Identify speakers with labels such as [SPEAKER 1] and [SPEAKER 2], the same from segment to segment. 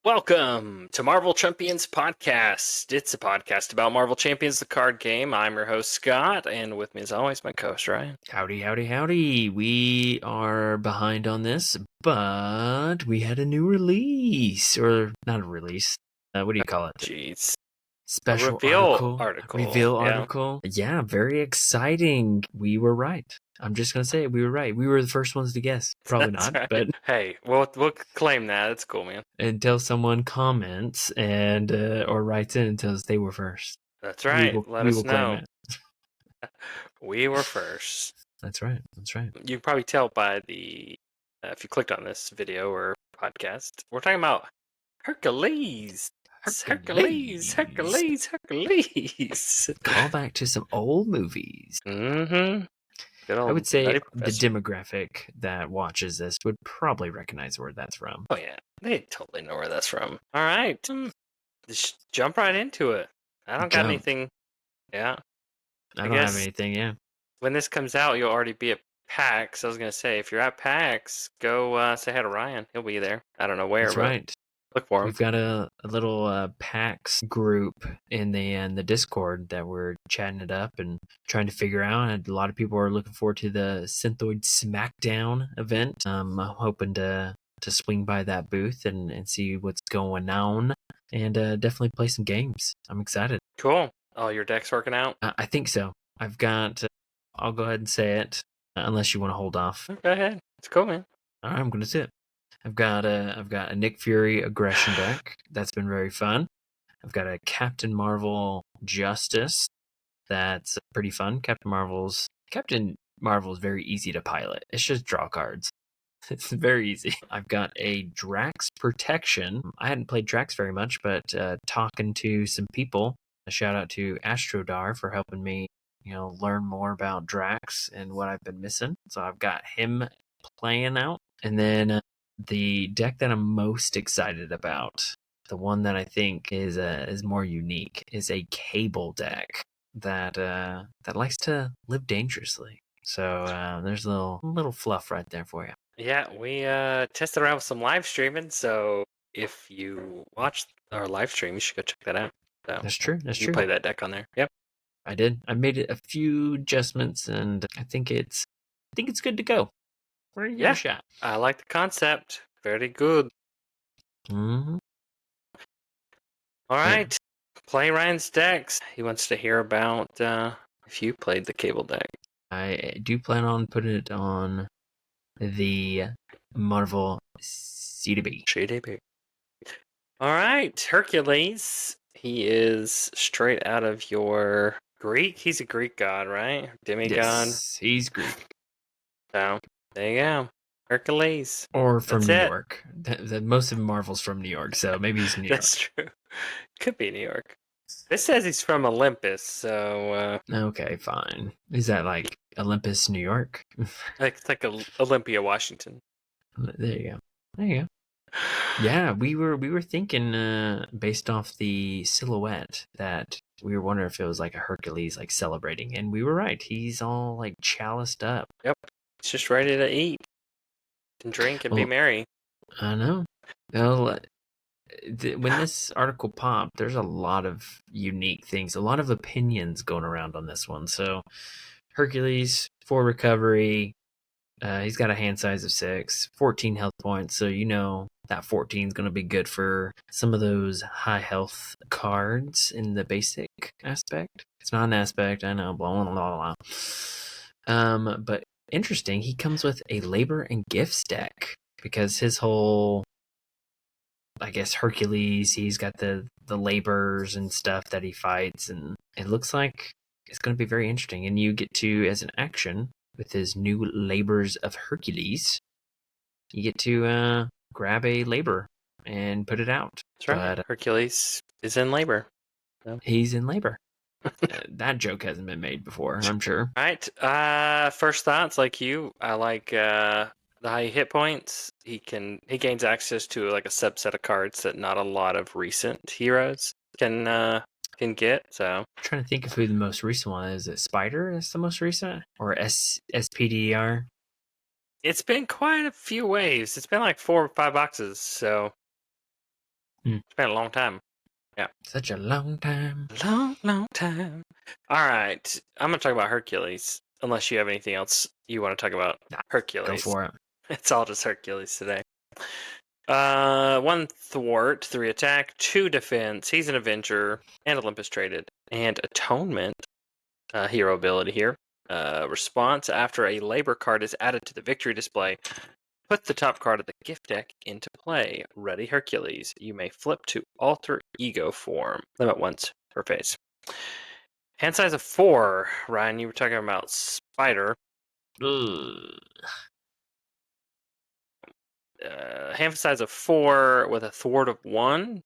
[SPEAKER 1] Welcome to Marvel Champions Podcast. It's a podcast about Marvel Champions, the card game. I'm your host, Scott, and with me, as always, my co-host, Ryan.
[SPEAKER 2] Howdy, howdy, howdy. We are behind on this, but we had a new release. Or not a release. What do you call it?
[SPEAKER 1] Jeez.
[SPEAKER 2] Special
[SPEAKER 1] reveal
[SPEAKER 2] article.
[SPEAKER 1] article. Yeah.
[SPEAKER 2] Article. Yeah, very exciting. We were right. I'm just going to say it. We were right. We were the first ones to guess. Probably
[SPEAKER 1] That's
[SPEAKER 2] not,
[SPEAKER 1] right.
[SPEAKER 2] but
[SPEAKER 1] Hey, we'll claim that. It's cool, man.
[SPEAKER 2] until someone comments and or writes in and tells us they were first.
[SPEAKER 1] That's right.
[SPEAKER 2] We will claim it.
[SPEAKER 1] We were first.
[SPEAKER 2] That's right.
[SPEAKER 1] You can probably tell by the, if you clicked on this video or podcast, we're talking about Hercules. Hercules.
[SPEAKER 2] Call back to some old movies.
[SPEAKER 1] Mm-hmm.
[SPEAKER 2] I would say the demographic that watches this would probably recognize where that's from.
[SPEAKER 1] Oh, yeah. They totally know where that's from. All right. Just jump right into it. I don't got anything. Yeah.
[SPEAKER 2] I don't have anything, yeah.
[SPEAKER 1] When this comes out, you'll already be at PAX. I was going to say, if you're at PAX, go say hi to Ryan. He'll be there. I don't know where,
[SPEAKER 2] That's right.
[SPEAKER 1] Look for him.
[SPEAKER 2] We've got a little PAX group in the Discord that we're chatting it up and trying to figure out. And a lot of people are looking forward to the Synthoid Smackdown event. I'm hoping to swing by that booth and see what's going on and definitely play some games. I'm excited.
[SPEAKER 1] Cool. Oh, your deck's working out?
[SPEAKER 2] I think so. I've got, I'll go ahead and say it, unless you want to hold off.
[SPEAKER 1] Go ahead. It's cool, man.
[SPEAKER 2] All right, I'm going to do it. I've got a Nick Fury aggression deck. That's been very fun. I've got a Captain Marvel Justice. That's pretty fun. Captain Marvel is very easy to pilot. It's just draw cards. It's very easy. I've got a Drax Protection. I hadn't played Drax very much, but talking to some people, a shout out to Astrodar for helping me, learn more about Drax and what I've been missing. So I've got him playing out. And then the deck that I'm most excited about, the one that I think is more unique, is a Cable deck that likes to live dangerously. So there's a little fluff right there for you.
[SPEAKER 1] Yeah, we tested around with some live streaming, so if you watched our live stream, you should go check that out. So
[SPEAKER 2] that's true.
[SPEAKER 1] You play that deck on there. Yep.
[SPEAKER 2] I did. I made a few adjustments, and I think it's good to go. We're gonna give it a shot.
[SPEAKER 1] I like the concept. Very good.
[SPEAKER 2] Mm-hmm.
[SPEAKER 1] All right. Play Ryan's decks. He wants to hear about if you played the Cable deck.
[SPEAKER 2] I do plan on putting it on the Marvel CDB.
[SPEAKER 1] All right, Hercules. He is straight out of your Greek. He's a Greek god, right? Demigod.
[SPEAKER 2] Yes, he's Greek.
[SPEAKER 1] So there you go, Hercules.
[SPEAKER 2] Or from New York. Most of Marvel's from New York, so maybe he's New York.
[SPEAKER 1] That's true. Could be New York. This says he's from Olympus, so...
[SPEAKER 2] Okay, fine. Is that like Olympus, New York?
[SPEAKER 1] It's like Olympia, Washington.
[SPEAKER 2] There you go. Yeah, we were thinking, based off the silhouette, that we were wondering if it was like a Hercules, like celebrating, and we were right. He's all like chaliced up.
[SPEAKER 1] Yep, he's just ready to eat and drink and be merry.
[SPEAKER 2] I know. Well, when this article popped, there's a lot of unique things, a lot of opinions going around on this one. So, Hercules, 4 recovery. He's got a hand size of 6, 14 health points. So, that 14 is going to be good for some of those high health cards in the basic aspect. It's not an aspect, I know, blah, blah, blah, blah. But interesting, he comes with a labor and gifts deck because his whole... I guess Hercules, he's got the labors and stuff that he fights, and it looks like it's going to be very interesting. And you get to, as an action, with his new labors of Hercules, you get to grab a labor and put it out.
[SPEAKER 1] That's right. But, Hercules is in labor.
[SPEAKER 2] So. He's in labor. That joke hasn't been made before, I'm sure.
[SPEAKER 1] All right. First thoughts, like you, I like... the high hit points, he gains access to like a subset of cards that not a lot of recent heroes can get. So
[SPEAKER 2] I'm trying to think of who the most recent one is. Is it Spider? That's the most recent, or SPDR?
[SPEAKER 1] It's been quite a few waves. It's been like 4 or 5 boxes. So It's been a long time. Yeah.
[SPEAKER 2] Such a long time.
[SPEAKER 1] Long, long time. All right. I'm going to talk about Hercules, unless you have anything else you want to talk about.
[SPEAKER 2] Nah, go
[SPEAKER 1] Hercules.
[SPEAKER 2] for it.
[SPEAKER 1] It's all just Hercules today. One thwart, 3 attack, 2 defense. He's an Avenger and Olympus traded. And Atonement, hero ability here. Response after a labor card is added to the victory display. Put the top card of the gift deck into play. Ready, Hercules. You may flip to alter ego form. Limit once per phase. Hand size of 4. Ryan, you were talking about Spider.
[SPEAKER 2] Ugh.
[SPEAKER 1] Hand size of 4 with a thwart of 1.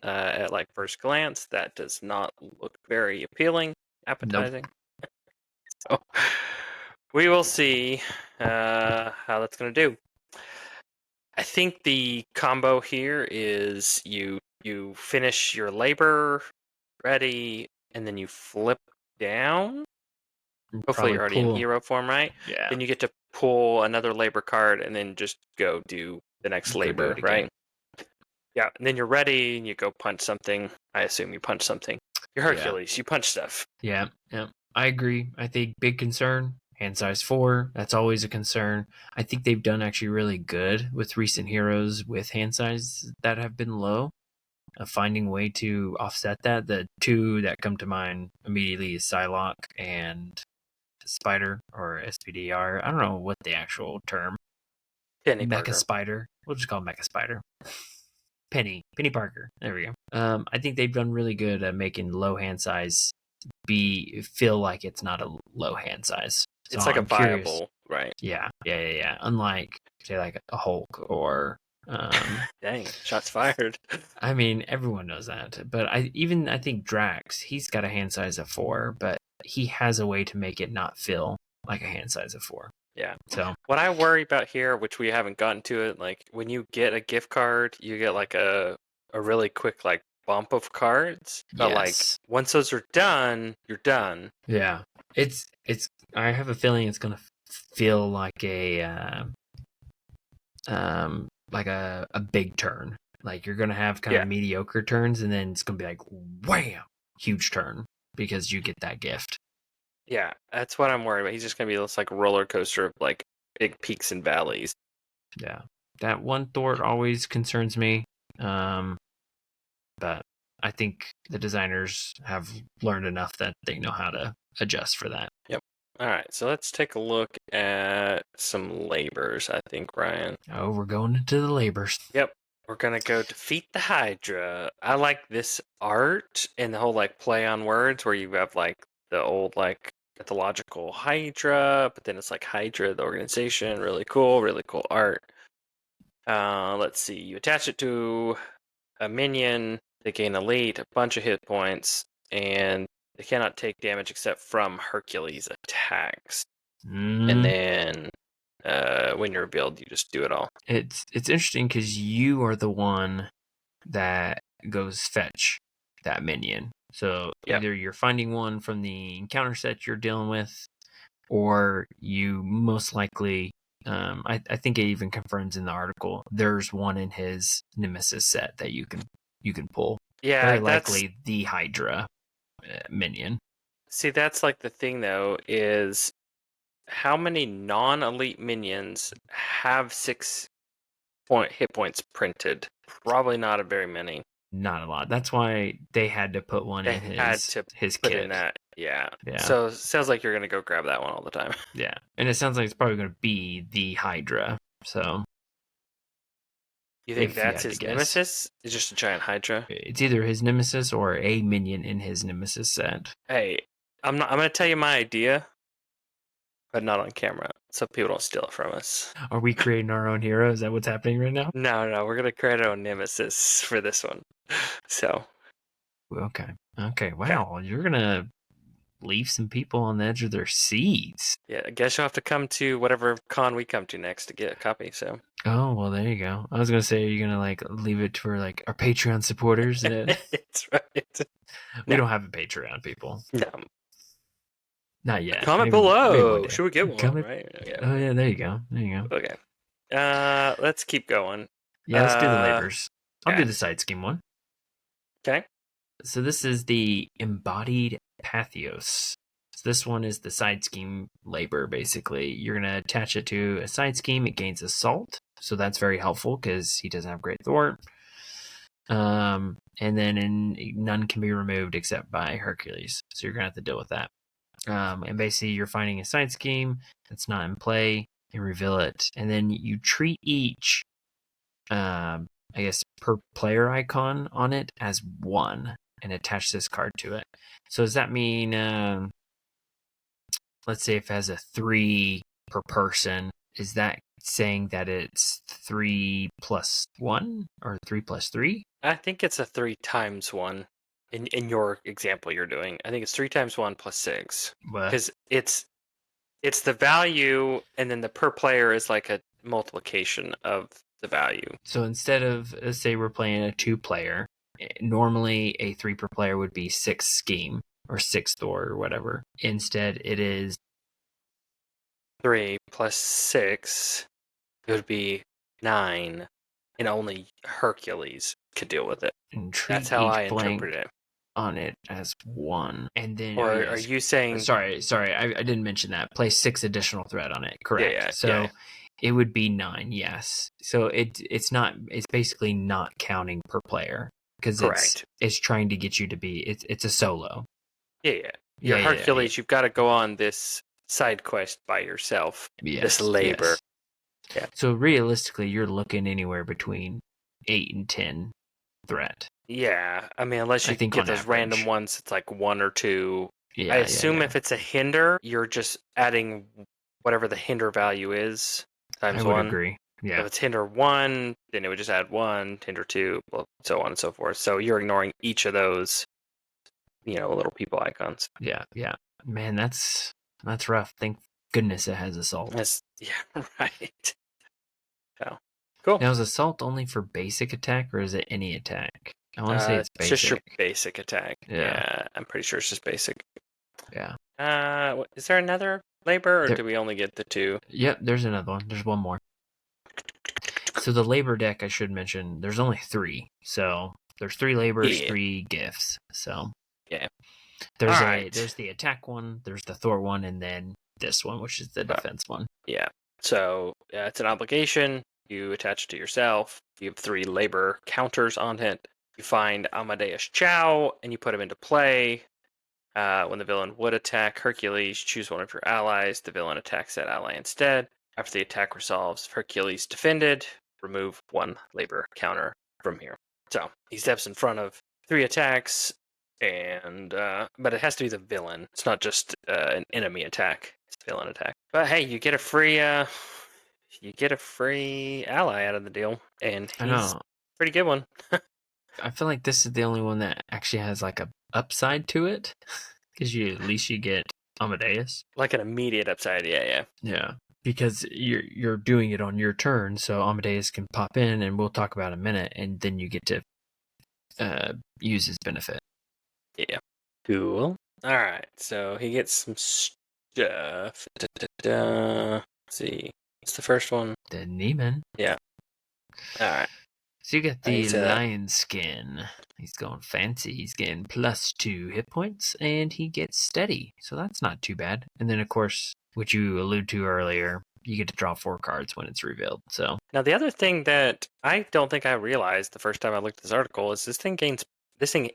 [SPEAKER 1] At like first glance, that does not look very appealing, appetizing.
[SPEAKER 2] Nope.
[SPEAKER 1] So we will see how that's going to do. I think the combo here is you finish your labor, ready, and then you flip down. Hopefully
[SPEAKER 2] Probably
[SPEAKER 1] you're already in
[SPEAKER 2] pull.
[SPEAKER 1] hero form, right?
[SPEAKER 2] Yeah.
[SPEAKER 1] Then you get to pull another labor card and then just go do the next
[SPEAKER 2] Go do
[SPEAKER 1] labor,
[SPEAKER 2] it again.
[SPEAKER 1] right? Yeah, and then you're ready and you go punch something. I assume you punch something. You're Hercules, you punch stuff.
[SPEAKER 2] Yeah. I agree. I think big concern. Hand size 4. That's always a concern. I think they've done actually really good with recent heroes with hand size that have been low. Finding a way to offset that. The 2 that come to mind immediately is Psylocke and Spider or SPDR. I don't know what the actual term.
[SPEAKER 1] Penny
[SPEAKER 2] Mecha
[SPEAKER 1] Parker.
[SPEAKER 2] Spider. We'll just call it Mecha Spider. Penny Parker. There we go. I think they've done really good at making low hand size feel like it's not a low hand size. So
[SPEAKER 1] It's like
[SPEAKER 2] I'm
[SPEAKER 1] a
[SPEAKER 2] curious.
[SPEAKER 1] viable, right?
[SPEAKER 2] Yeah. Unlike say like a Hulk or
[SPEAKER 1] Dang, shots fired.
[SPEAKER 2] I mean, everyone knows that. But I think Drax, he's got a hand size of 4, but he has a way to make it not feel like a hand size of 4.
[SPEAKER 1] Yeah.
[SPEAKER 2] So
[SPEAKER 1] what I worry about here, which we haven't gotten to it, like when you get a gift card, you get like a really quick like bump of cards. But like
[SPEAKER 2] yes.
[SPEAKER 1] once those are done, you're done.
[SPEAKER 2] Yeah. It's I have a feeling it's gonna feel like a big turn. Like you're gonna have kind of mediocre turns, and then it's gonna be like wham, huge turn because you get that gift.
[SPEAKER 1] Yeah, that's what I'm worried about. He's just gonna be this like roller coaster of like big peaks and valleys.
[SPEAKER 2] Yeah, that one thwart always concerns me. But I think the designers have learned enough that they know how to adjust for that.
[SPEAKER 1] Yep. All right, so let's take a look at some labors, I think, Ryan.
[SPEAKER 2] Oh, we're going into the labors.
[SPEAKER 1] Yep. We're going to go defeat the Hydra. I like this art and the whole like play on words where you have like the old like mythological Hydra, but then it's like Hydra, the organization. Really cool art. Let's see. You attach it to a minion. They gain elite, a bunch of hit points, and they cannot take damage except from Hercules attacks. And then when you're revealed, you just do it all.
[SPEAKER 2] It's interesting because you are the one that goes fetch that minion. So either you're finding one from the encounter set you're dealing with, or you most likely, I think it even confirms in the article, there's one in his Nemesis set that you can pull.
[SPEAKER 1] Yeah,
[SPEAKER 2] very likely the Hydra minion.
[SPEAKER 1] See, that's like the thing though, is how many non-elite minions have 6 hit points printed? Probably not a very many.
[SPEAKER 2] Not a lot. That's why they had to put one in his
[SPEAKER 1] put
[SPEAKER 2] kit.
[SPEAKER 1] in that. Yeah. So it sounds like you're gonna go grab that one all the time.
[SPEAKER 2] Yeah, and it sounds like it's probably gonna be the Hydra. So
[SPEAKER 1] you think that's his nemesis? It's just a giant Hydra.
[SPEAKER 2] It's either his nemesis or a minion in his nemesis set.
[SPEAKER 1] Hey, I'm gonna tell you my idea, but not on camera, so people don't steal it from us.
[SPEAKER 2] Are we creating our own hero? Is that what's happening right now?
[SPEAKER 1] No, we're gonna create our own nemesis for this one. So.
[SPEAKER 2] Okay. Wow, you're gonna leave some people on the edge of their seats.
[SPEAKER 1] Yeah, I guess you'll have to come to whatever con we come to next to get a copy. So.
[SPEAKER 2] Oh well, there you go. I was gonna say, you're gonna like leave it for like our Patreon supporters.
[SPEAKER 1] That's right.
[SPEAKER 2] We don't have a Patreon, people.
[SPEAKER 1] No.
[SPEAKER 2] Not yet.
[SPEAKER 1] Comment below. Should we get one? Right? Yeah.
[SPEAKER 2] Oh yeah, there you go.
[SPEAKER 1] Okay. Let's keep going.
[SPEAKER 2] Yeah, let's do the labors. I'll do
[SPEAKER 1] Okay.
[SPEAKER 2] the side scheme one.
[SPEAKER 1] Okay.
[SPEAKER 2] So this is the embodied Pathos. So this one is the side scheme labor, basically. You're going to attach it to a side scheme. It gains assault. So that's very helpful because he doesn't have great thwart. And then none can be removed except by Hercules. So you're going to have to deal with that. And basically, you're finding a side scheme that's not in play and reveal it. And then you treat each, I guess, per player icon on it as one and attach this card to it. So does that mean, let's say if it has a 3 per person, is that saying that it's 3 plus 1 or 3 plus 3?
[SPEAKER 1] I think it's a 3 times 1 in your example you're doing. I think it's 3 times 1 plus 6
[SPEAKER 2] What?
[SPEAKER 1] because it's the value, and then the per player is like a multiplication of the value.
[SPEAKER 2] So instead of, let's say we're playing a 2-player, normally a 3 per player would be 6 scheme or 6 Thor or whatever. Instead, it is
[SPEAKER 1] 3 plus 6, it would be 9, and only Hercules could deal with it.
[SPEAKER 2] and treat
[SPEAKER 1] That's how
[SPEAKER 2] each
[SPEAKER 1] I
[SPEAKER 2] blank
[SPEAKER 1] interpret it.
[SPEAKER 2] on it as 1. And then, oh
[SPEAKER 1] Or are
[SPEAKER 2] yes,
[SPEAKER 1] you saying?
[SPEAKER 2] sorry, I didn't mention that. Place 6 additional threat on it. Correct.
[SPEAKER 1] Yeah,
[SPEAKER 2] So
[SPEAKER 1] yeah.
[SPEAKER 2] it would be 9. Yes. So it's not. It's basically not counting per player because
[SPEAKER 1] Correct.
[SPEAKER 2] it's trying to get you to be. It's a solo.
[SPEAKER 1] Yeah. Your Hercules, you've got to go on this side quest by yourself.
[SPEAKER 2] Yes,
[SPEAKER 1] This labor.
[SPEAKER 2] yes.
[SPEAKER 1] Yeah.
[SPEAKER 2] So realistically, you're looking anywhere between 8 and 10 threat.
[SPEAKER 1] Yeah, I mean, unless
[SPEAKER 2] I
[SPEAKER 1] you
[SPEAKER 2] think
[SPEAKER 1] get
[SPEAKER 2] on
[SPEAKER 1] those
[SPEAKER 2] average.
[SPEAKER 1] random ones, it's like 1 or 2.
[SPEAKER 2] Yeah,
[SPEAKER 1] I assume
[SPEAKER 2] yeah.
[SPEAKER 1] if it's a hinder, you're just adding whatever the hinder value is
[SPEAKER 2] I
[SPEAKER 1] times
[SPEAKER 2] would
[SPEAKER 1] 1.
[SPEAKER 2] agree. Yeah.
[SPEAKER 1] If it's hinder 1, then it would just add 1, hinder 2, so on and so forth. So you're ignoring each of those, little people icons.
[SPEAKER 2] Yeah. Man, that's rough. Thank goodness it has assault.
[SPEAKER 1] Yeah, right. So, cool.
[SPEAKER 2] Now, is assault only for basic attack or is it any attack? I want to say it's
[SPEAKER 1] It's just your
[SPEAKER 2] basic.
[SPEAKER 1] basic attack.
[SPEAKER 2] Yeah.
[SPEAKER 1] I'm pretty sure it's just basic.
[SPEAKER 2] Yeah.
[SPEAKER 1] Is there another labor, or
[SPEAKER 2] There,
[SPEAKER 1] do we only get the 2?
[SPEAKER 2] yep, there's another one. There's one more. So the labor deck, I should mention, there's only 3. So there's 3 labors,
[SPEAKER 1] Yeah.
[SPEAKER 2] 3 gifts. So
[SPEAKER 1] Yeah.
[SPEAKER 2] there's
[SPEAKER 1] Alright.
[SPEAKER 2] there's the attack one, there's the Thor one, and then this one, which is the defense one.
[SPEAKER 1] Yeah. So it's an obligation. You attach it to yourself. You have 3 labor counters on it. You find Amadeus Chow, and you put him into play. When the villain would attack Hercules, choose one of your allies. The villain attacks that ally instead. After the attack resolves, Hercules defended. Remove 1 labor counter from here. So he steps in front of 3 attacks, and but it has to be the villain. It's not just an enemy attack. It's a villain attack. But hey, you get a free ally out of the deal, and
[SPEAKER 2] I
[SPEAKER 1] he's
[SPEAKER 2] know.
[SPEAKER 1] a pretty good one.
[SPEAKER 2] I feel like this is the only one that actually has like a upside to it, because at least you get Amadeus.
[SPEAKER 1] Like an immediate upside. Yeah.
[SPEAKER 2] Yeah, because you're doing it on your turn, so Amadeus can pop in, and we'll talk about it in a minute, and then you get to use his benefit.
[SPEAKER 1] Yeah. Cool. All right. So he gets some stuff. Let's see. What's the first one?
[SPEAKER 2] The Neiman.
[SPEAKER 1] Yeah. All right.
[SPEAKER 2] So you got the
[SPEAKER 1] He's
[SPEAKER 2] lion skin. He's going fancy. He's getting +2 hit points, and he gets steady. So that's not too bad. And then, of course, which you alluded to earlier, you get to draw 4 cards when it's revealed. So
[SPEAKER 1] Now the other thing that I don't think I realized the first time I looked at this article is this thing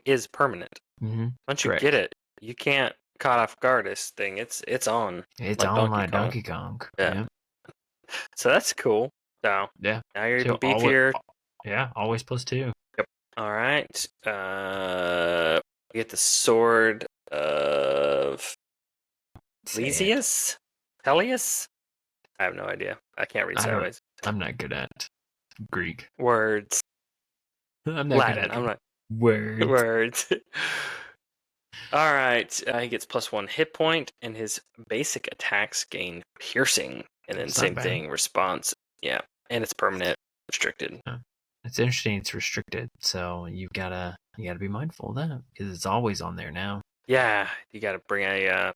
[SPEAKER 1] is permanent. Once you
[SPEAKER 2] correct.
[SPEAKER 1] get it, you can't caught off guard this thing. It's on.
[SPEAKER 2] It's
[SPEAKER 1] like
[SPEAKER 2] on like
[SPEAKER 1] Kong.
[SPEAKER 2] Donkey Kong.
[SPEAKER 1] Yeah. So that's cool. So
[SPEAKER 2] Yeah.
[SPEAKER 1] now you're
[SPEAKER 2] So
[SPEAKER 1] even beefier.
[SPEAKER 2] always +2.
[SPEAKER 1] Yep. All right. You get the sword of Lesius? Peleus? I have no idea. I can't read sideways.
[SPEAKER 2] I'm not good at Greek.
[SPEAKER 1] Words.
[SPEAKER 2] I'm not
[SPEAKER 1] Latin.
[SPEAKER 2] good at
[SPEAKER 1] I'm not.
[SPEAKER 2] words.
[SPEAKER 1] Words. All right. He gets +1 hit point, and his basic attacks gain piercing, and then
[SPEAKER 2] That's not
[SPEAKER 1] same
[SPEAKER 2] bad.
[SPEAKER 1] thing, response. Yeah, and it's permanent, restricted.
[SPEAKER 2] It's interesting. It's restricted, so you gotta be mindful of that because it's always on there now.
[SPEAKER 1] Yeah, you got to bring a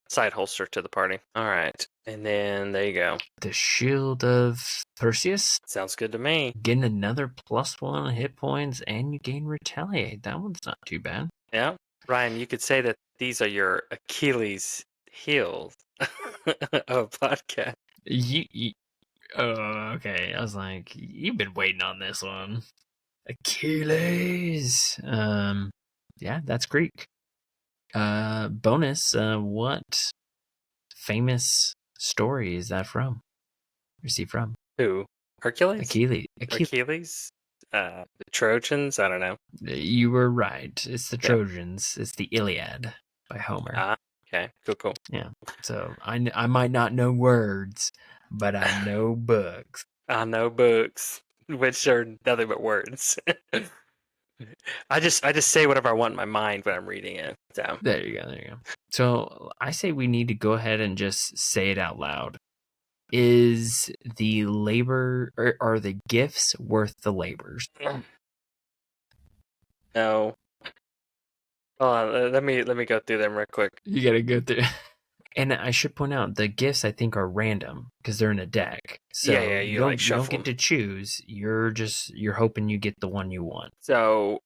[SPEAKER 1] side holster to the party. All right, and then there you go.
[SPEAKER 2] The Shield of Perseus.
[SPEAKER 1] Sounds good to me.
[SPEAKER 2] Getting another +1 hit points, and you gain Retaliate. That one's not too bad.
[SPEAKER 1] Yeah, Ryan, you could say that these are your Achilles heels of podcast.
[SPEAKER 2] Okay. I was like, you've been waiting on this one. Achilles. Yeah, that's Greek. Bonus. What famous story is that from? Where's he from?
[SPEAKER 1] Who? Hercules?
[SPEAKER 2] Achilles.
[SPEAKER 1] Achilles? The Trojans? I don't know.
[SPEAKER 2] You were right. It's the
[SPEAKER 1] Yep.
[SPEAKER 2] Trojans. It's the Iliad by Homer.
[SPEAKER 1] Okay. Cool.
[SPEAKER 2] Yeah. So I might not know words, but I know books.
[SPEAKER 1] I know books, which are nothing but words. I just say whatever I want in my mind when I'm reading it. So
[SPEAKER 2] There you go. So I say we need to go ahead and just say it out loud. Is the labor, or are the gifts worth the labors?
[SPEAKER 1] no. Hold on, let me go through them real quick.
[SPEAKER 2] You gotta go through. And I should point out the gifts I think are random because they're in a deck. So
[SPEAKER 1] Yeah,
[SPEAKER 2] you
[SPEAKER 1] you
[SPEAKER 2] don't
[SPEAKER 1] like
[SPEAKER 2] you don't
[SPEAKER 1] shuffle
[SPEAKER 2] get to choose. You're hoping you get the one you want.
[SPEAKER 1] So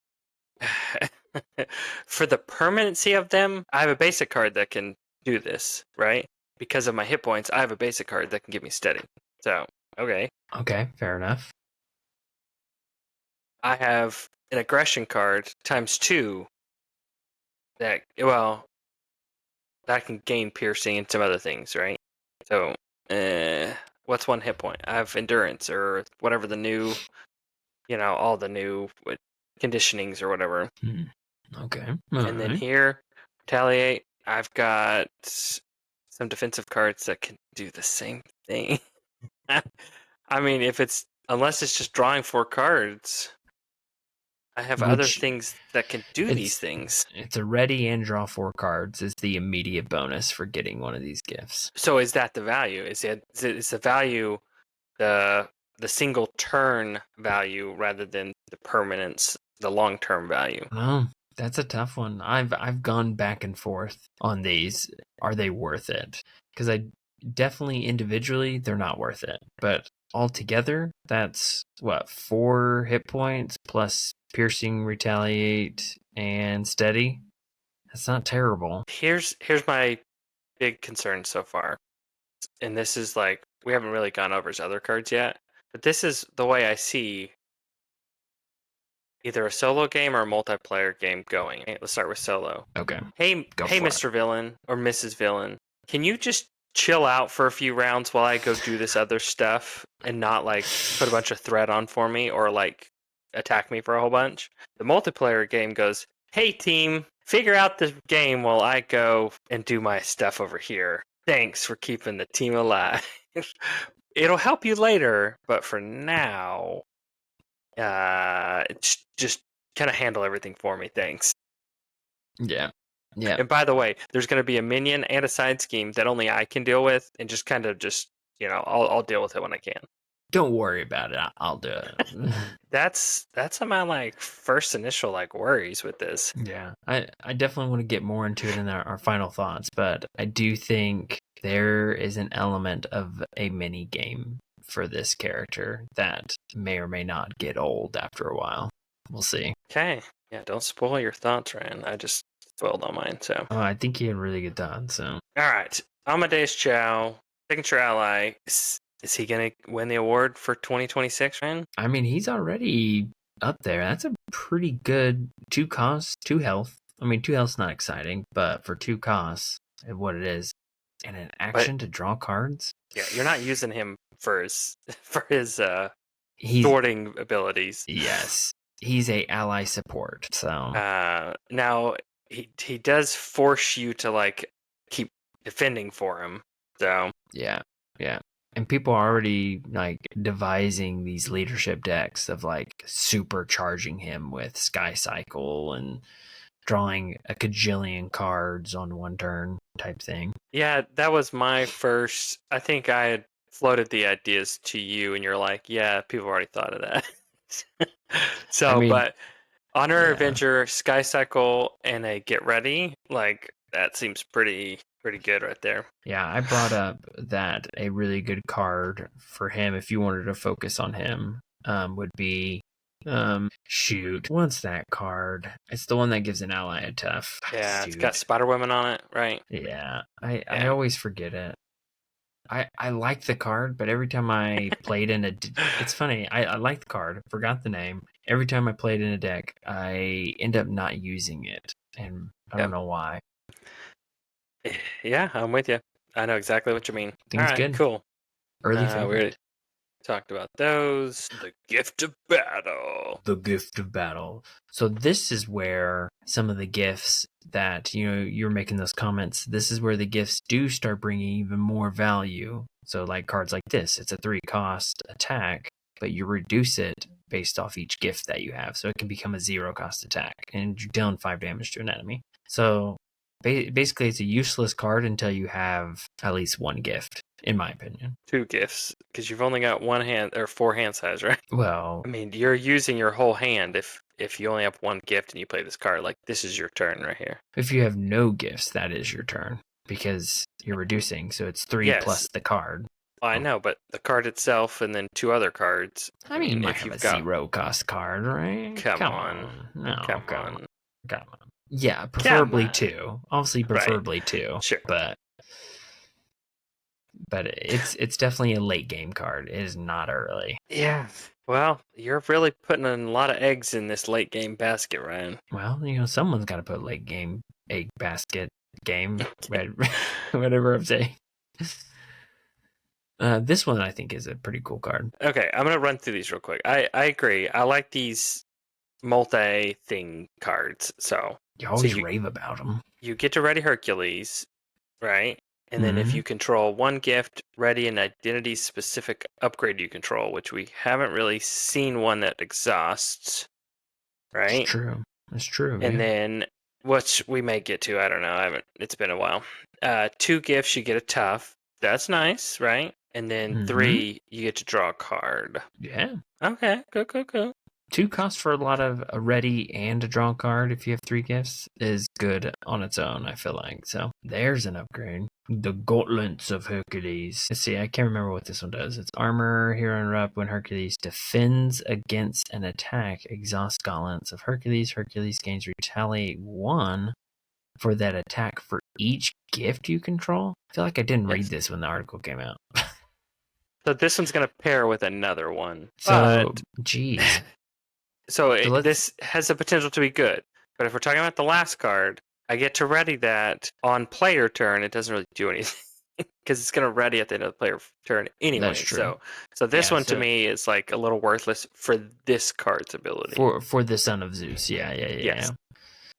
[SPEAKER 1] for the permanency of them, I have a basic card that can do this, right? Because of my hit points, I have a basic card that can give me steady. So, okay.
[SPEAKER 2] Okay, fair enough.
[SPEAKER 1] I have an aggression card ×2 that, well, that can gain piercing and some other things, right? So, what's one hit point? I have endurance or whatever the new, all the new conditionings or whatever.
[SPEAKER 2] Okay.
[SPEAKER 1] And then here, retaliate. I've got some defensive cards that can do the same thing. I mean, unless it's just drawing 4 cards, I have other things that can do these things.
[SPEAKER 2] It's a ready and draw 4 cards is the immediate bonus for getting one of these gifts.
[SPEAKER 1] So is that the value? Is the value the single turn value rather than the permanence, the long term value?
[SPEAKER 2] No, that's a tough one. I've gone back and forth on these. Are they worth it? Because I definitely individually they're not worth it, but altogether that's what 4 hit points plus piercing, retaliate, and steady. That's not terrible.
[SPEAKER 1] Here's my big concern so far, and this is like we haven't really gone over his other cards yet, but this is the way I see either a solo game or a multiplayer game going. Okay, let's start with solo.
[SPEAKER 2] Okay.
[SPEAKER 1] Hey, Mr. Villain or Mrs. Villain, can you just chill out for a few rounds while I go do this other stuff and not like put a bunch of threat on for me or like attack me for a whole bunch? The multiplayer game goes, hey team, figure out the game while I go and do my stuff over here. Thanks for keeping the team alive. It'll help you later, but for now, just kind of handle everything for me. Thanks.
[SPEAKER 2] Yeah.
[SPEAKER 1] And by the way, there's going to be a minion and a side scheme that only I can deal with, and just kind of I'll deal with it when I can.
[SPEAKER 2] Don't worry about it. I'll do it.
[SPEAKER 1] That's some of my first initial worries with this.
[SPEAKER 2] Yeah, I definitely want to get more into it in our final thoughts, but I do think there is an element of a mini game for this character that may or may not get old after a while. We'll see.
[SPEAKER 1] Okay. Yeah, don't spoil your thoughts, Ryan. I just spoiled all mine, so.
[SPEAKER 2] Oh, I think he had really good thoughts, so.
[SPEAKER 1] Alright. Amadeus Chow, signature ally. Is he going to win the award for 2026, Ryan?
[SPEAKER 2] I mean, he's already up there. That's a pretty good 2 costs, 2 health. I mean, 2 health's not exciting, but for 2 costs, what it is, and an action to draw cards.
[SPEAKER 1] Yeah, you're not using him for his sorting abilities.
[SPEAKER 2] Yes, he's a ally support. So
[SPEAKER 1] now he does force you to keep defending for him. So
[SPEAKER 2] yeah, and people are already devising these leadership decks of supercharging him with Sky Cycle and drawing a cajillion cards on one turn type thing.
[SPEAKER 1] Yeah, that was my first. I think I had floated the ideas to you, and you're like, "Yeah, people already thought of that." So, I mean, but Honor Avenger, Sky Cycle, and a Get Ready, that seems pretty Pretty good right there.
[SPEAKER 2] Yeah, I brought up that a really good card for him, if you wanted to focus on him, would be shoot. What's that card? It's the one that gives an ally a tough.
[SPEAKER 1] Yeah, it's got
[SPEAKER 2] Shoot.
[SPEAKER 1] Spider Woman on it, right?
[SPEAKER 2] Yeah, I
[SPEAKER 1] Yeah.
[SPEAKER 2] always forget it. I like the card, but every time I played in it's funny. I like the card, forgot the name. Every time I played in a deck, I end up not using it, and I don't
[SPEAKER 1] Yep.
[SPEAKER 2] know why.
[SPEAKER 1] Yeah, I'm with you. I know exactly what you mean.
[SPEAKER 2] I think
[SPEAKER 1] All
[SPEAKER 2] it's
[SPEAKER 1] right,
[SPEAKER 2] good.
[SPEAKER 1] cool.
[SPEAKER 2] Early
[SPEAKER 1] We
[SPEAKER 2] favorite.
[SPEAKER 1] already talked about those. The gift of battle.
[SPEAKER 2] The gift of battle. So this is where some of the gifts that you're making those comments. This is where the gifts do start bringing even more value. So like cards like this, it's a 3-cost attack, but you reduce it based off each gift that you have, so it can become a 0-cost attack, and you're dealing 5 damage to an enemy. So basically, it's a useless card until you have at least one gift, in my opinion.
[SPEAKER 1] 2 gifts, because you've only got 1 hand or 4 hand size, right?
[SPEAKER 2] Well,
[SPEAKER 1] I mean, you're using your whole hand if you only have 1 gift and you play this card. Like, this is your turn right here.
[SPEAKER 2] if you have no gifts, that is your turn because you're reducing. So it's 3
[SPEAKER 1] Yes.
[SPEAKER 2] plus the card.
[SPEAKER 1] I know, but the card itself and then 2 other cards.
[SPEAKER 2] I mean, you might
[SPEAKER 1] if
[SPEAKER 2] have
[SPEAKER 1] you've
[SPEAKER 2] a
[SPEAKER 1] got
[SPEAKER 2] 0-cost card, right?
[SPEAKER 1] Come on.
[SPEAKER 2] No,
[SPEAKER 1] Come on.
[SPEAKER 2] Come on. Yeah, preferably
[SPEAKER 1] on.
[SPEAKER 2] 2. Obviously, preferably 2.
[SPEAKER 1] Sure.
[SPEAKER 2] But it's definitely a late game card. It is not early.
[SPEAKER 1] Yeah. Well, you're really putting in a lot of eggs in this late game basket, Ryan.
[SPEAKER 2] Well, someone's got to put late game egg basket game, whatever I'm saying. This one I think is a pretty cool card.
[SPEAKER 1] Okay, I'm gonna run through these real quick. I agree. I like these multi-thing cards. So
[SPEAKER 2] You always rave about them.
[SPEAKER 1] you get to ready Hercules, right? And then if you control 1 gift, ready an identity-specific upgrade you control, which we haven't really seen one that exhausts, right?
[SPEAKER 2] It's true. It's true.
[SPEAKER 1] And then, which we may get to, I don't know. I haven't. It's been a while. 2 gifts, you get a tough. That's nice, right? And then 3, you get to draw a card.
[SPEAKER 2] Yeah.
[SPEAKER 1] Okay, cool.
[SPEAKER 2] 2 costs for a lot of a ready and a draw card if you have 3 gifts is good on its own, I feel like. So there's an upgrade. The Gauntlets of Hercules. Let's see, I can't remember what this one does. It's armor, hero interrupt. When Hercules defends against an attack, exhaust Gauntlets of Hercules. Hercules gains retaliate 1 for that attack for each gift you control. I feel like I didn't read this when the article came out.
[SPEAKER 1] So this one's going to pair with another one.
[SPEAKER 2] So, geez.
[SPEAKER 1] So this has the potential to be good. But if we're talking about the last card, I get to ready that on player turn. It doesn't really do anything because it's going to ready at the end of the player turn anyway.
[SPEAKER 2] That's true.
[SPEAKER 1] So this one to me is like a little worthless for this card's ability.
[SPEAKER 2] For the Son of Zeus. Yeah.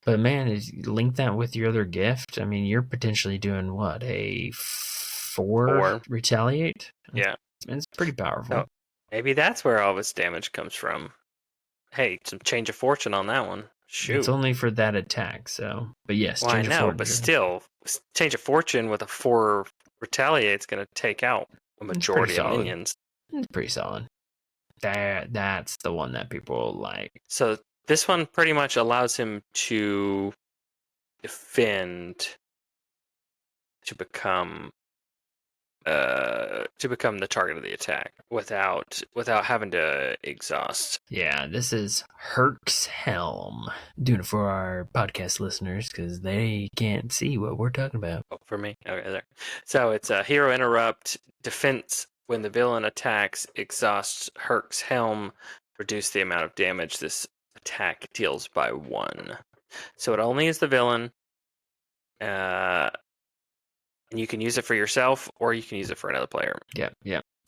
[SPEAKER 2] But man, link that with your other gift. I mean, you're potentially doing what, a 4 retaliate?
[SPEAKER 1] Yeah.
[SPEAKER 2] It's pretty powerful.
[SPEAKER 1] So maybe that's where all of its damage comes from. Hey, some change of fortune on that one. Shoot.
[SPEAKER 2] It's only for that attack, so. But yes,
[SPEAKER 1] change of fortune. But still, change of fortune with a 4 retaliate is going to take out a majority of minions.
[SPEAKER 2] It's pretty solid. That's the one that people like.
[SPEAKER 1] So this one pretty much allows him to defend to become the target of the attack without having to exhaust.
[SPEAKER 2] Yeah, this is Herc's Helm. Doing it for our podcast listeners because they can't see what we're talking about.
[SPEAKER 1] Oh, for me? Okay, there. So it's a hero interrupt defense. When the villain attacks, exhausts Herc's Helm, reduce the amount of damage this attack deals by 1. So it only is the villain. And you can use it for yourself, or you can use it for another player.
[SPEAKER 2] Yeah.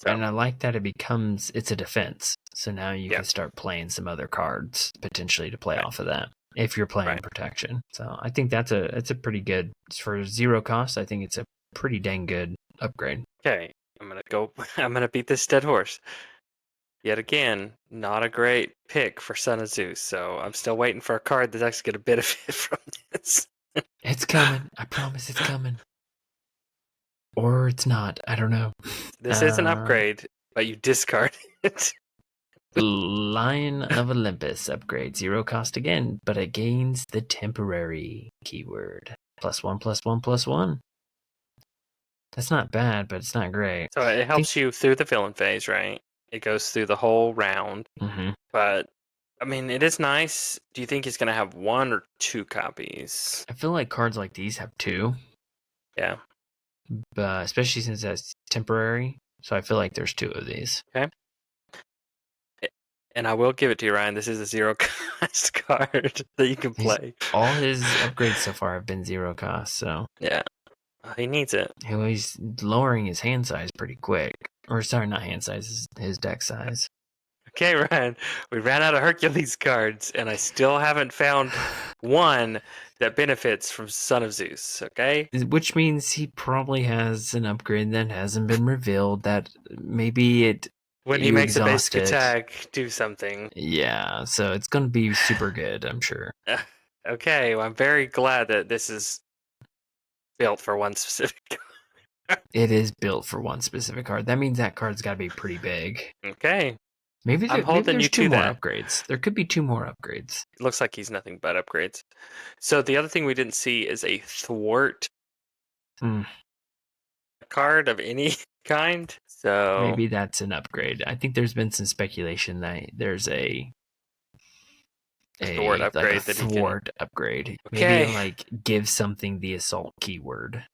[SPEAKER 1] So,
[SPEAKER 2] and I like that it's a defense. So now you can start playing some other cards potentially to play off of that if you're playing protection. So I think it's a pretty good, for 0 cost. I think it's a pretty dang good upgrade.
[SPEAKER 1] Okay, I'm gonna beat this dead horse. Yet again, not a great pick for Son of Zeus. So I'm still waiting for a card that's actually going to benefit from this.
[SPEAKER 2] It's coming. I promise it's coming. Or it's not. I don't know.
[SPEAKER 1] This is an upgrade, but you discard it.
[SPEAKER 2] Lion of Olympus upgrade. 0 cost again, but it gains the temporary keyword. +1/+1/+1. That's not bad, but it's not great.
[SPEAKER 1] So it
[SPEAKER 2] I think.
[SPEAKER 1] helps you through the villain phase, right? It goes through the whole round.
[SPEAKER 2] Hmm.
[SPEAKER 1] But I mean, it is nice. Do you think he's gonna have one or two copies?
[SPEAKER 2] I feel like cards like these have two,
[SPEAKER 1] Yeah.
[SPEAKER 2] especially since that's temporary. So I feel like there's two of these.
[SPEAKER 1] Okay. And I will give it to you, Ryan. This is a zero cost card that you can
[SPEAKER 2] He's
[SPEAKER 1] play.
[SPEAKER 2] all his upgrades so far have been 0 cost, so
[SPEAKER 1] Yeah, he needs it.
[SPEAKER 2] he's lowering his hand size pretty quick. Or sorry, not hand size, his deck size.
[SPEAKER 1] Okay, Ryan, we ran out of Hercules cards, and I still haven't found one that benefits from Son of Zeus. Okay,
[SPEAKER 2] Which means he probably has an upgrade that hasn't been revealed. That maybe
[SPEAKER 1] when he
[SPEAKER 2] you
[SPEAKER 1] makes a
[SPEAKER 2] exhaust
[SPEAKER 1] basic
[SPEAKER 2] it.
[SPEAKER 1] attack, do something.
[SPEAKER 2] Yeah, so it's gonna be super good, I'm sure.
[SPEAKER 1] Okay, well, I'm very glad that this is built for one specific.
[SPEAKER 2] It is built for one specific card. That means that card's got to be pretty big.
[SPEAKER 1] Okay,
[SPEAKER 2] Maybe
[SPEAKER 1] I'm
[SPEAKER 2] maybe
[SPEAKER 1] holding you
[SPEAKER 2] there's two
[SPEAKER 1] to
[SPEAKER 2] more
[SPEAKER 1] that.
[SPEAKER 2] upgrades. There could be two more upgrades.
[SPEAKER 1] It looks like he's nothing but upgrades. So the other thing we didn't see is a thwart
[SPEAKER 2] Hmm.
[SPEAKER 1] card of any kind. So
[SPEAKER 2] Maybe that's an upgrade. I think there's been some speculation that there's a
[SPEAKER 1] thwart
[SPEAKER 2] like a
[SPEAKER 1] upgrade that he can.
[SPEAKER 2] thwart upgrade. Maybe
[SPEAKER 1] Okay,
[SPEAKER 2] like give something the assault keyword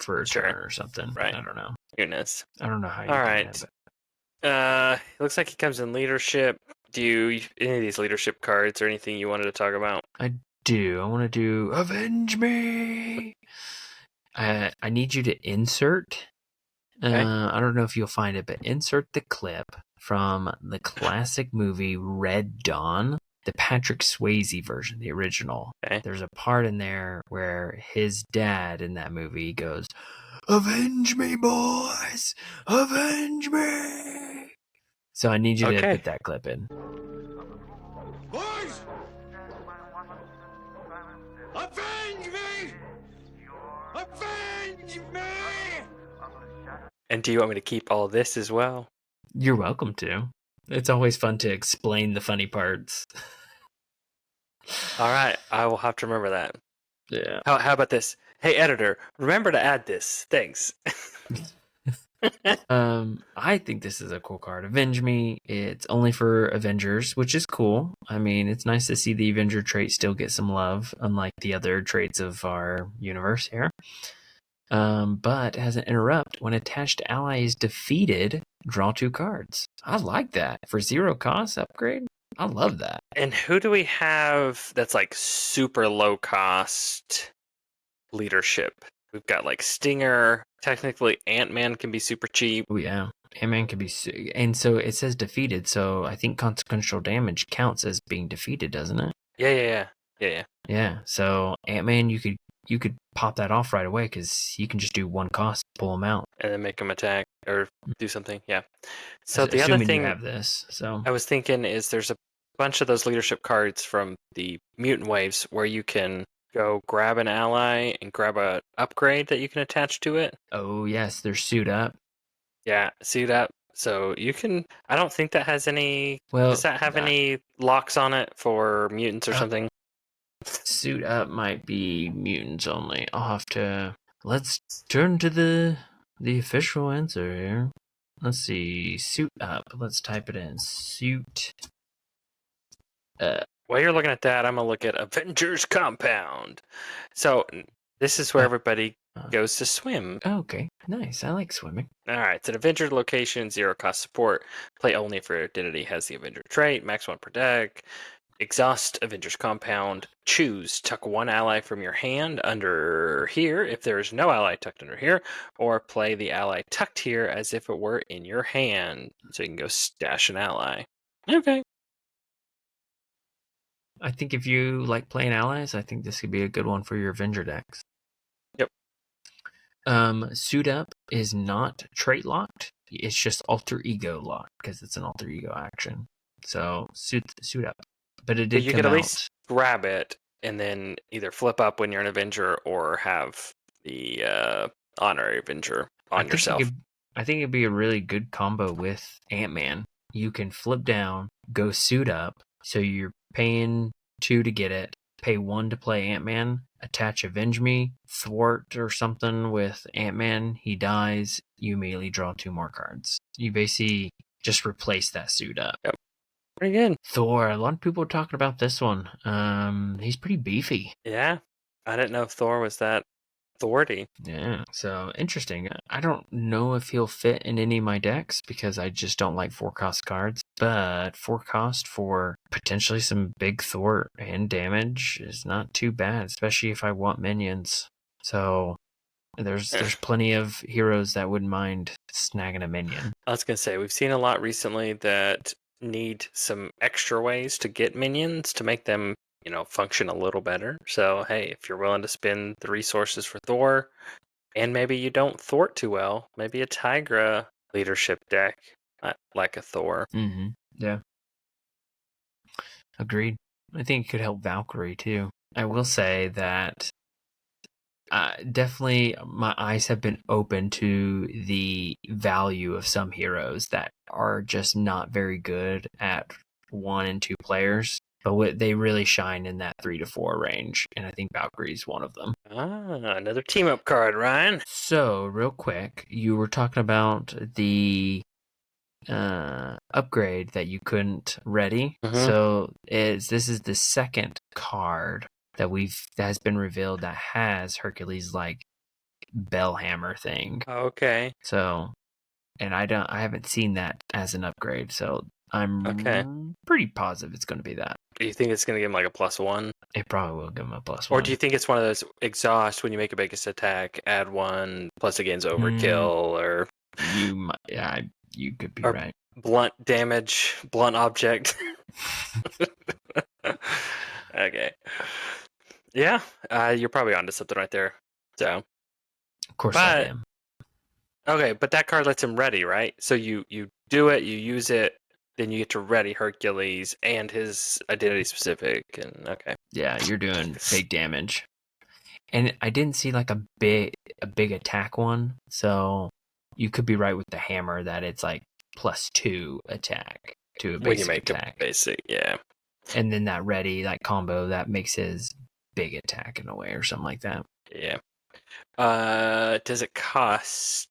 [SPEAKER 2] for a
[SPEAKER 1] sure.
[SPEAKER 2] turn or something.
[SPEAKER 1] Right.
[SPEAKER 2] I don't know.
[SPEAKER 1] Goodness.
[SPEAKER 2] I don't know how you
[SPEAKER 1] All
[SPEAKER 2] do
[SPEAKER 1] right.
[SPEAKER 2] that. But
[SPEAKER 1] It looks like he comes in leadership. Do you any of these leadership cards or anything you wanted to talk about?
[SPEAKER 2] I do. I want to do avenge me. I need you to insert.
[SPEAKER 1] Okay.
[SPEAKER 2] I don't know if you'll find it, but insert the clip from the classic movie Red Dawn, the Patrick Swayze version, the original.
[SPEAKER 1] Okay.
[SPEAKER 2] There's a part in there where his dad in that movie goes, "Avenge me, boys! Avenge me!" So I need you to
[SPEAKER 1] Okay.
[SPEAKER 2] put that clip in.
[SPEAKER 3] Boys! Avenge me! Avenge me!
[SPEAKER 1] And do you want me to keep all this as well?
[SPEAKER 2] You're welcome to. It's always fun to explain the funny parts.
[SPEAKER 1] All right. I will have to remember that.
[SPEAKER 2] Yeah.
[SPEAKER 1] How about this? Hey, editor, remember to add this. Thanks.
[SPEAKER 2] I think this is a cool card. Avenge Me. It's only for Avengers, which is cool. I mean, it's nice to see the Avenger trait still get some love, unlike the other traits of our universe here. But as an interrupt, when attached ally is defeated, draw 2 cards. I like that. For 0 cost upgrade, I love that.
[SPEAKER 1] And who do we have that's like super low cost leadership? We've got like Stinger. Technically, Ant-Man can be super cheap.
[SPEAKER 2] Oh, yeah. Ant-Man could be... And so it says defeated, so I think consequential damage counts as being defeated, doesn't it?
[SPEAKER 1] Yeah.
[SPEAKER 2] Yeah, so Ant-Man, you could pop that off right away because you can just do 1 cost, pull him out.
[SPEAKER 1] And then make him attack or do something. Yeah. So the other
[SPEAKER 2] Assuming you
[SPEAKER 1] thing
[SPEAKER 2] have this. So
[SPEAKER 1] I was thinking is there's a bunch of those leadership cards from the mutant waves where you can go grab an ally and grab a upgrade that you can attach to it.
[SPEAKER 2] oh yes, they're suit up.
[SPEAKER 1] Yeah, see that? So you can. I don't think that has any.
[SPEAKER 2] Well,
[SPEAKER 1] Does that have any locks on it for mutants or something?
[SPEAKER 2] suit up might be mutants only. I'll have to. Let's turn to the official answer here. Let's see, suit up. Let's type it in. Suit.
[SPEAKER 1] While you're looking at that, I'm gonna look at Avengers Compound. So this is where everybody goes to swim.
[SPEAKER 2] Okay, nice. I like swimming.
[SPEAKER 1] All right, it's an Avenger location, 0 cost support. Play only for identity has the Avenger trait, max 1 per deck. Exhaust Avengers Compound. Choose. Tuck 1 ally from your hand under here if there is no ally tucked under here, or play the ally tucked here as if it were in your hand. So you can go stash an ally. Okay.
[SPEAKER 2] I think if you like playing allies, I think this could be a good one for your Avenger decks.
[SPEAKER 1] Yep.
[SPEAKER 2] Suit up is not trait locked. It's just alter ego locked because it's an alter ego action. So suit up. But it did
[SPEAKER 1] you
[SPEAKER 2] come
[SPEAKER 1] could at
[SPEAKER 2] out.
[SPEAKER 1] least grab it and then either flip up when you're an Avenger or have the honorary Avenger on yourself.
[SPEAKER 2] I think it'd be a really good combo with Ant-Man. You can flip down, go suit up, so you're paying 2 to get it, pay 1 to play Ant-Man, attach Avenge Me, thwart or something with Ant-Man, he dies, you immediately draw 2 more cards. You basically just replace that suit up.
[SPEAKER 1] Yep. Pretty good.
[SPEAKER 2] Thor, a lot of people are talking about this one. He's pretty beefy.
[SPEAKER 1] Yeah. I didn't know if Thor was that authority.
[SPEAKER 2] Yeah, so interesting. I don't know if he'll fit in any of my decks because I just don't like 4-cost cards. But 4 cost for potentially some big thwart and damage is not too bad, especially if I want minions. So there's plenty of heroes that wouldn't mind snagging a minion.
[SPEAKER 1] I was gonna say we've seen a lot recently that need some extra ways to get minions to make them, function a little better. So hey, if you're willing to spend the resources for Thor, and maybe you don't thwart too well, maybe a Tigra leadership deck like a Thor.
[SPEAKER 2] Mm-hmm. Yeah. Agreed. I think it could help Valkyrie too. I will say that definitely my eyes have been open to the value of some heroes that are just not very good at 1 and 2 players, but they really shine in that 3 to 4 range, and I think Valkyrie is one of them.
[SPEAKER 1] Another team up card, Ryan.
[SPEAKER 2] So real quick, you were talking about the upgrade that you couldn't ready.
[SPEAKER 1] Mhm.
[SPEAKER 2] So this is the second card that has been revealed that has Hercules like bell hammer thing.
[SPEAKER 1] Okay.
[SPEAKER 2] So, and I haven't seen that as an upgrade. So I'm pretty positive it's going to be that.
[SPEAKER 1] Do you think it's going to give him like a +1?
[SPEAKER 2] It probably will give him a +1.
[SPEAKER 1] Or do you think it's one of those exhaust when you make a biggest attack, add 1 plus against overkill, or
[SPEAKER 2] you could be
[SPEAKER 1] or
[SPEAKER 2] right.
[SPEAKER 1] blunt damage, blunt object? Okay. Yeah, you're probably onto something right there. So,
[SPEAKER 2] Of course I
[SPEAKER 1] but
[SPEAKER 2] am.
[SPEAKER 1] okay, but that card lets him ready, right? So you do it, you use it, then you get to ready Hercules and his identity specific, and okay.
[SPEAKER 2] Yeah, you're doing big damage. And I didn't see like a big attack one, so you could be right with the hammer that it's like +2 attack to a basic
[SPEAKER 1] When you make
[SPEAKER 2] attack.
[SPEAKER 1] a basic, yeah.
[SPEAKER 2] And then that ready, that combo, that makes his big attack in a way or something like that.
[SPEAKER 1] Yeah. Does it cost?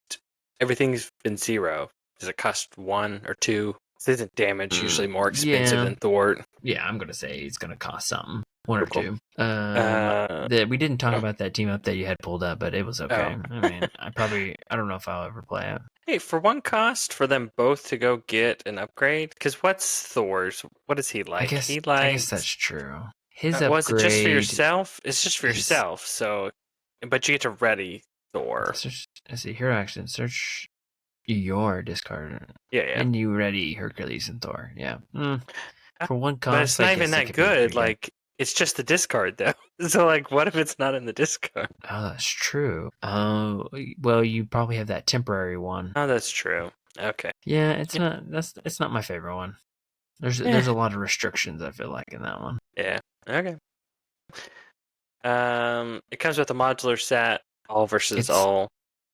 [SPEAKER 1] Everything's been 0. Does it cost 1 or 2? Isn't damage usually more expensive than thwart?
[SPEAKER 2] Yeah, I'm gonna say it's gonna cost something. 1 or
[SPEAKER 1] Cool.
[SPEAKER 2] 2. We didn't talk about that team up that you had pulled up, but it was okay. I mean, I don't know if I'll ever play it.
[SPEAKER 1] Hey, for 1 cost for them both to go get an upgrade, because what's Thor's? What is he like?
[SPEAKER 2] I guess that's true. His upgrade.
[SPEAKER 1] Was it just for yourself? It's just for yourself. So, but you get to ready Thor.
[SPEAKER 2] I see hero action. Search your discard.
[SPEAKER 1] Yeah.
[SPEAKER 2] And you ready Hercules and Thor. Yeah. For 1 cost,
[SPEAKER 1] but it's not even that good. Like, it's just the discard though. So, like, what if it's not in the discard?
[SPEAKER 2] Oh, that's true. Well, you probably have that temporary one.
[SPEAKER 1] Oh, that's true. Okay.
[SPEAKER 2] Yeah, it's not my favorite one. There's a lot of restrictions, I feel like, in that one.
[SPEAKER 1] Yeah. Okay. It comes with a modular set, all versus all.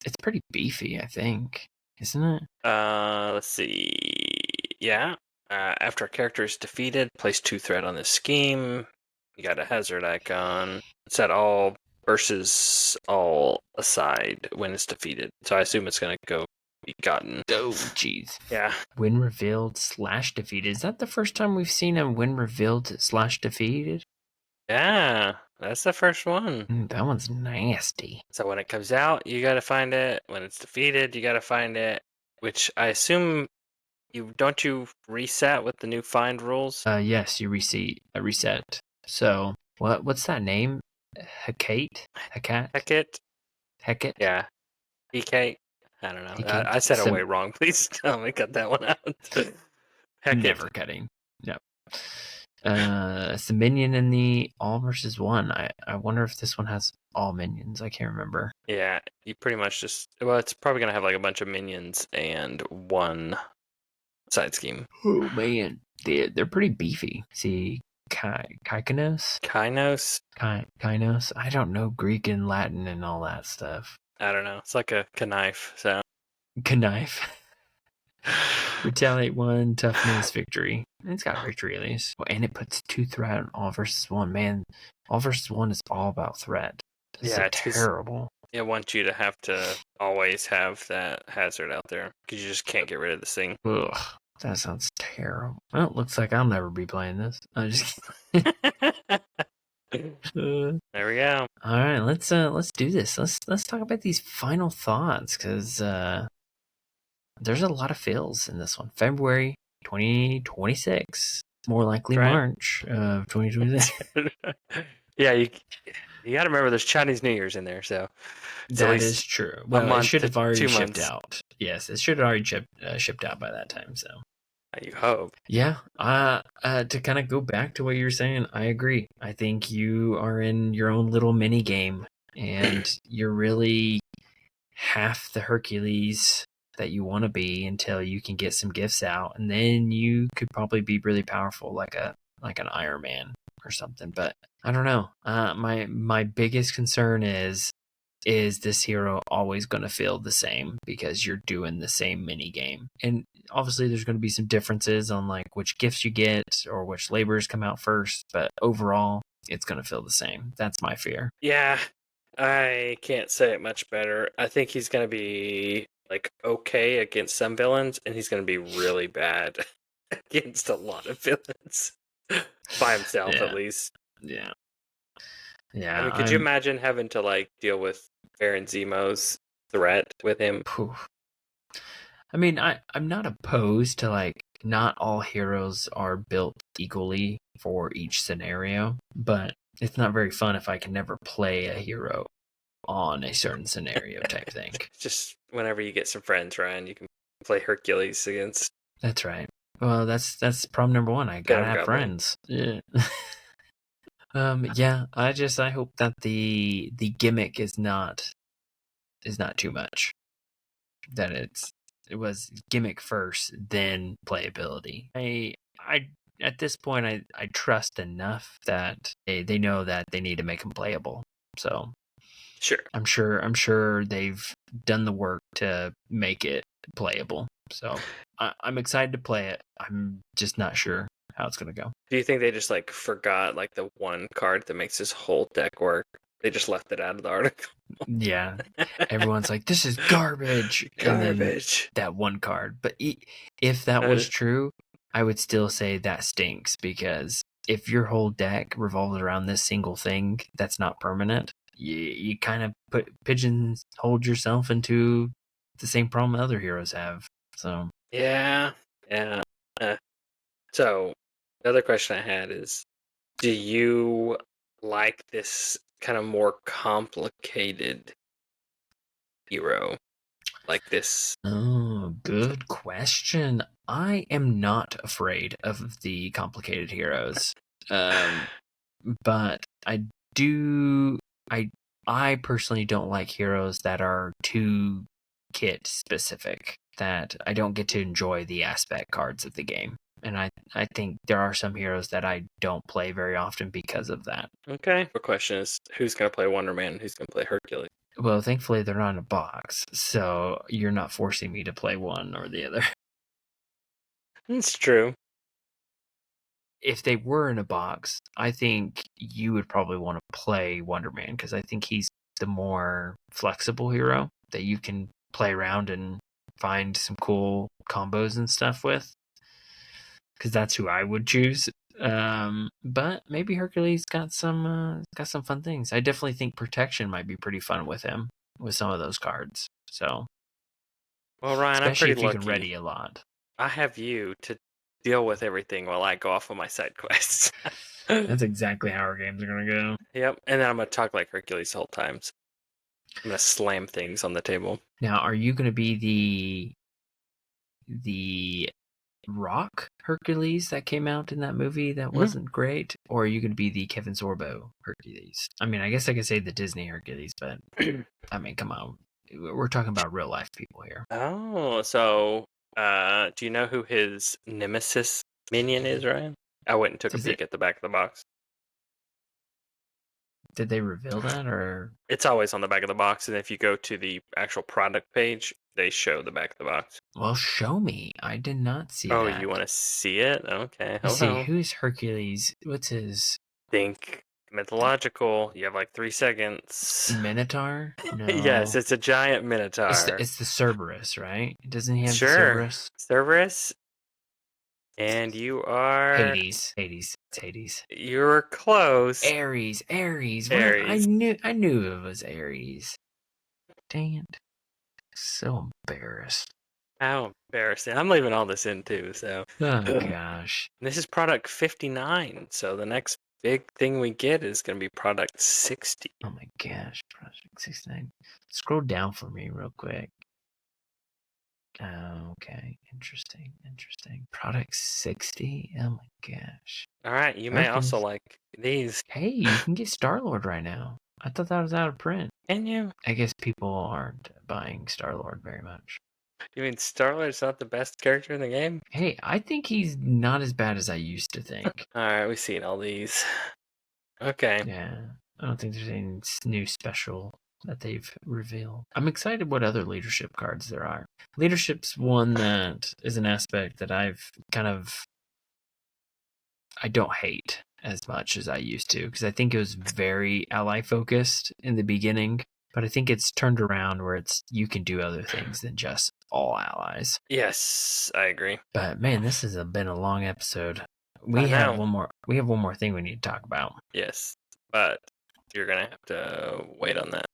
[SPEAKER 2] It's pretty beefy, I think, isn't it?
[SPEAKER 1] Let's see. Yeah. After a character is defeated, place 2 threat on this scheme. You got a hazard icon. Set all versus all aside when it's defeated. So I assume it's going to go be gotten.
[SPEAKER 2] Oh, jeez.
[SPEAKER 1] Yeah.
[SPEAKER 2] Win revealed / defeated. Is that the first time we've seen a win revealed / defeated?
[SPEAKER 1] Yeah, that's the first one.
[SPEAKER 2] That one's nasty.
[SPEAKER 1] So when it comes out, you got to find it. When it's defeated, you got to find it. Which I assume you reset with the new find rules?
[SPEAKER 2] Yes, you reset. So what's that name? Hecate? Hecate?
[SPEAKER 1] Yeah. Hecate? I don't know. I said it way wrong. Please tell me cut that one out.
[SPEAKER 2] Never cutting. Yep. It's the minion in the all versus 1. I wonder if this one has all minions. I can't remember.
[SPEAKER 1] Yeah, you pretty much it's probably going to have like a bunch of minions and 1 side scheme.
[SPEAKER 2] Oh, man. They're pretty beefy. See, Kykanos? Kynos? I don't know Greek and Latin and all that stuff.
[SPEAKER 1] I don't know. It's like a knife. So
[SPEAKER 2] Knife. Retaliate 1, toughness, victory. And it's got victory at least. Oh, and it puts 2 threat on all versus 1. Man, all versus 1 is all about threat. This is
[SPEAKER 1] Yeah, it's 'cause
[SPEAKER 2] terrible.
[SPEAKER 1] it wants you to have to always have that hazard out there because you just can't get rid of this thing.
[SPEAKER 2] Ugh, that sounds terrible. Well, it looks like I'll never be playing this. I'm just kidding.
[SPEAKER 1] There we go.
[SPEAKER 2] All right, let's do this. Let's talk about these final thoughts because there's a lot of feels in this one. February 2026, more likely
[SPEAKER 1] Right.
[SPEAKER 2] March of 2026.
[SPEAKER 1] Yeah, you got to remember there's Chinese New Year's in there, so it's at
[SPEAKER 2] That
[SPEAKER 1] least
[SPEAKER 2] is true. Well, it
[SPEAKER 1] month
[SPEAKER 2] should
[SPEAKER 1] to
[SPEAKER 2] have already
[SPEAKER 1] 2
[SPEAKER 2] shipped
[SPEAKER 1] months.
[SPEAKER 2] out. Yes, it should have already shipped out by that time. So
[SPEAKER 1] You hope.
[SPEAKER 2] yeah, to kind of go back to what you were saying, I agree. I think you are in your own little mini game, and you're really half the Hercules that you want to be until you can get some gifts out, and then you could probably be really powerful, like an Iron Man or something. But I don't know. My biggest concern is this hero always going to feel the same because you're doing the same mini game? And obviously there's going to be some differences on like which gifts you get or which laborers come out first, but overall it's going to feel the same. That's my fear.
[SPEAKER 1] Yeah, I can't say it much better. I think he's going to be like okay against some villains, and he's going to be really bad against a lot of villains by himself,
[SPEAKER 2] Yeah.
[SPEAKER 1] at least.
[SPEAKER 2] Yeah.
[SPEAKER 1] I mean, could you imagine having to like deal with Baron Zemo's threat with him?
[SPEAKER 2] I mean, I'm not opposed to like not all heroes are built equally for each scenario, but it's not very fun if I can never play a hero on a certain scenario type thing.
[SPEAKER 1] Just whenever you get some friends, Ryan, you can play Hercules against.
[SPEAKER 2] That's right. Well, that's problem number 1. I gotta
[SPEAKER 1] Venom
[SPEAKER 2] have
[SPEAKER 1] Goblin.
[SPEAKER 2] friends. Yeah. Yeah. I hope that the gimmick is not too much. That it was gimmick first, then playability. I at this point I trust enough that they know that they need to make them playable. So
[SPEAKER 1] Sure.
[SPEAKER 2] I'm sure they've done the work to make it playable. So I'm excited to play it. I'm just not sure how it's gonna go.
[SPEAKER 1] Do you think they just like forgot like the one card that makes this whole deck work? They just left it out of the article.
[SPEAKER 2] Yeah, everyone's like, "This is garbage." And then
[SPEAKER 1] Garbage.
[SPEAKER 2] that one card. But if that was true, I would still say that stinks because if your whole deck revolves around this single thing that's not permanent, you kind of pigeonhole yourself into the same problem other heroes have. So
[SPEAKER 1] Yeah. So the other question I had is, do you like this kind of more complicated hero? Like this?
[SPEAKER 2] Oh, good question. I am not afraid of the complicated heroes. But I do I personally don't like heroes that are too kit specific, that I don't get to enjoy the aspect cards of the game. And I think there are some heroes that I don't play very often because of that.
[SPEAKER 1] Okay. The question is, who's going to play Wonder Man and who's going to play Hercules?
[SPEAKER 2] Well, thankfully they're not in a box, so you're not forcing me to play one or the other.
[SPEAKER 1] It's true.
[SPEAKER 2] If they were in a box, I think you would probably want to play Wonder Man because I think he's the more flexible hero that you can play around and find some cool combos and stuff with. Because that's who I would choose. But maybe Hercules got some fun things. I definitely think protection might be pretty fun with him with some of those cards. So,
[SPEAKER 1] Well, Ryan, I'm
[SPEAKER 2] especially
[SPEAKER 1] pretty
[SPEAKER 2] if you
[SPEAKER 1] lucky.
[SPEAKER 2] can ready a lot.
[SPEAKER 1] I have you to deal with everything while I go off on my side quests.
[SPEAKER 2] That's exactly how our games are gonna go.
[SPEAKER 1] Yep, and then I'm gonna talk like Hercules the whole time. So I'm gonna slam things on the table.
[SPEAKER 2] Now, are you gonna be the Rock Hercules that came out in that movie that wasn't great, or are you going to be the Kevin Sorbo Hercules? I mean, I guess I could say the Disney Hercules, but I mean, come on, we're talking about real life people here.
[SPEAKER 1] Oh, so do you know who his nemesis minion is, Ryan? I went and took a peek at the back of the box.
[SPEAKER 2] Did they reveal that, or
[SPEAKER 1] it's always on the back of the box? And if you go to the actual product page, they show the back of the box.
[SPEAKER 2] Well, show me. I did not see
[SPEAKER 1] Oh,
[SPEAKER 2] that.
[SPEAKER 1] you want to see it? Okay.
[SPEAKER 2] Let's see.
[SPEAKER 1] Hello.
[SPEAKER 2] Who's Hercules? What's his
[SPEAKER 1] Think mythological. You have like 3 seconds.
[SPEAKER 2] Minotaur? No.
[SPEAKER 1] Yes, it's a giant minotaur.
[SPEAKER 2] It's the Cerberus, right? Doesn't he have the
[SPEAKER 1] Sure.
[SPEAKER 2] Cerberus?
[SPEAKER 1] Cerberus. And you are
[SPEAKER 2] Hades. It's Hades.
[SPEAKER 1] You're close.
[SPEAKER 2] Ares. What? I
[SPEAKER 1] Ares.
[SPEAKER 2] knew it was Ares. Dang it. So embarrassed.
[SPEAKER 1] How embarrassing. I'm leaving all this in too, so.
[SPEAKER 2] Oh gosh.
[SPEAKER 1] This is product 59, so the next big thing we get is going to be product 60.
[SPEAKER 2] Oh my gosh. Project 69. Scroll down for me real quick. Okay. Interesting. Product 60. Oh my gosh.
[SPEAKER 1] All right, you may also like these.
[SPEAKER 2] Hey, you can get Star-Lord right now. I thought that was out of print.
[SPEAKER 1] Can you?
[SPEAKER 2] I guess people aren't buying Star-Lord very much.
[SPEAKER 1] You mean Star-Lord's not the best character in the game?
[SPEAKER 2] Hey, I think he's not as bad as I used to think.
[SPEAKER 1] All right, we've seen all these. Okay.
[SPEAKER 2] Yeah, I don't think there's any new special that they've revealed. I'm excited what other leadership cards there are. Leadership's one that is an aspect that I don't hate as much as I used to, because I think it was very ally focused in the beginning, but I think it's turned around where you can do other things than just all allies.
[SPEAKER 1] Yes, I agree.
[SPEAKER 2] But man, this has been a long episode.
[SPEAKER 1] I
[SPEAKER 2] We have
[SPEAKER 1] know.
[SPEAKER 2] one more thing we need to talk about.
[SPEAKER 1] Yes, but you're going to have to wait on that.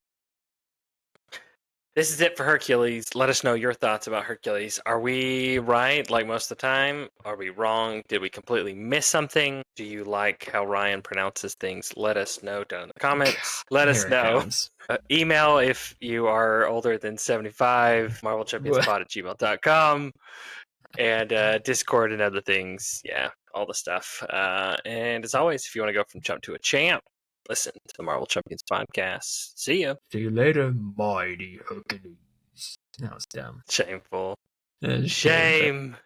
[SPEAKER 1] This is it for Hercules. Let us know your thoughts about Hercules. Are we right like most of the time? Are we wrong? Did we completely miss something? Do you like how Ryan pronounces things? Let us know down in the comments. Let us
[SPEAKER 2] Here it
[SPEAKER 1] know.
[SPEAKER 2] comes.
[SPEAKER 1] Email if you are older than 75, marvelchampionspod@gmail.com, and Discord and other things. Yeah, all the stuff. And as always, if you want to go from chump to a champ, listen to the Marvel Champions podcast. See ya.
[SPEAKER 2] See you later, mighty Hercules. That was dumb.
[SPEAKER 1] Shameful.
[SPEAKER 2] Shame.
[SPEAKER 1] Shame.